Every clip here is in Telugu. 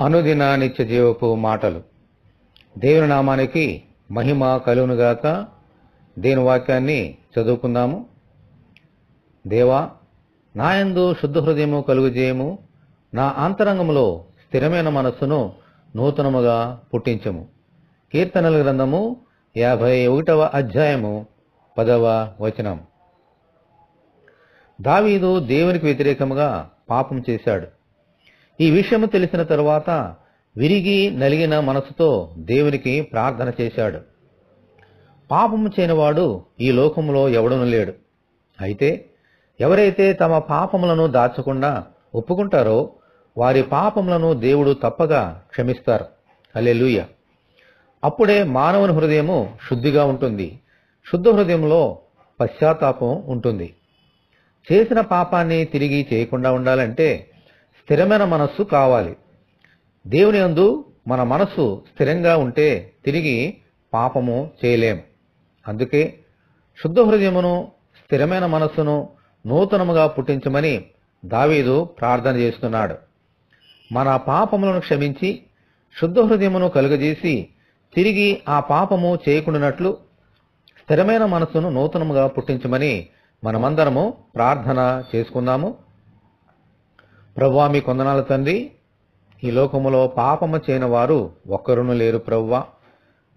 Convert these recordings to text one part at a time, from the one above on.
అనుదిన నిత్య జీవపు మాటలు. దేవుని నామానికి మహిమ కలుగునుగాక. దేవుని వాక్యాన్ని చదువుకుందాము. దేవా, నాయందు శుద్ధ హృదయము కలుగుజేయము, నా అంతరంగములో స్థిరమైన మనస్సును నూతనముగా పుట్టించము. కీర్తనల గ్రంథము 51వ అధ్యాయము 10వ వచనం. దావీదు దేవునికి వ్యతిరేకముగా పాపం చేశాడు. ఈ విషయము తెలిసిన తరువాత విరిగి నలిగిన మనసుతో దేవునికి ప్రార్థన చేశాడు. పాపము చేయనివాడు ఈ లోకములో ఎవడును లేడు. అయితే ఎవరైతే తమ పాపములను దాచకుండా ఒప్పుకుంటారో వారి పాపములను దేవుడు తప్పగా క్షమిస్తారు. హల్లెలూయా. అప్పుడే మానవుని హృదయము శుద్ధిగా ఉంటుంది. శుద్ధ హృదయంలో పశ్చాత్తాపం ఉంటుంది. చేసిన పాపాన్ని తిరిగి చేయకుండా ఉండాలంటే స్థిరమైన మనస్సు కావాలి. దేవుని యందు మన మనస్సు స్థిరంగా ఉంటే తిరిగి పాపము చేయలేం. అందుకే శుద్ధ హృదయమును, స్థిరమైన మనస్సును నూతనముగా పుట్టించమని దావీదు ప్రార్థన చేస్తున్నాడు. మన పాపములను క్షమించి శుద్ధ హృదయమును కలుగజేసి తిరిగి ఆ పాపము చేయకుండానట్లు స్థిరమైన మనస్సును నూతనముగా పుట్టించమని మనమందరము ప్రార్థన చేసుకుందాము. ప్రభువా, మీ కొందనాలు తండ్రి. ఈ లోకములో పాపము చేయని వారు ఒక్కరును లేరు ప్రభువా.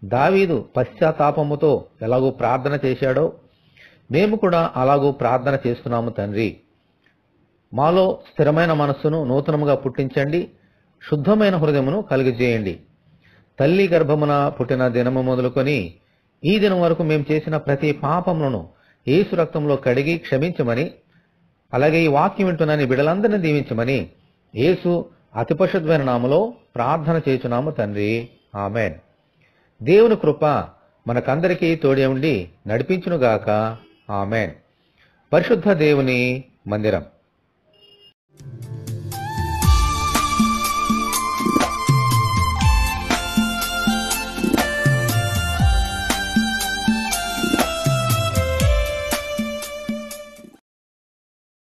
దావీదు పశ్చాత్తాపముతో ఎలాగూ ప్రార్థన చేశాడో మేము కూడా అలాగూ ప్రార్థన చేస్తున్నాము తండ్రి. మాలో స్థిరమైన మనస్సును నూతనముగా పుట్టించండి, శుద్ధమైన హృదయమును కలుగజేయండి. తల్లి గర్భమున పుట్టిన దినము మొదలుకొని ఈ దినం వరకు మేము చేసిన ప్రతి పాపములను యేసు రక్తంలో కడిగి క్షమించమని, అలాగే ఈ వాక్యం వింటున్న నీ బిడ్డలందరినీ దీవించమని యేసు అతి పరిశుద్ధమైన నామములో ప్రార్థన చేయుచున్నాము తండ్రి. ఆమేన్. దేవుని కృప మనకందరికీ తోడే ఉండి నడిపించునుగాక. ఆమేన్. పరిశుద్ధ దేవుని మందిరం.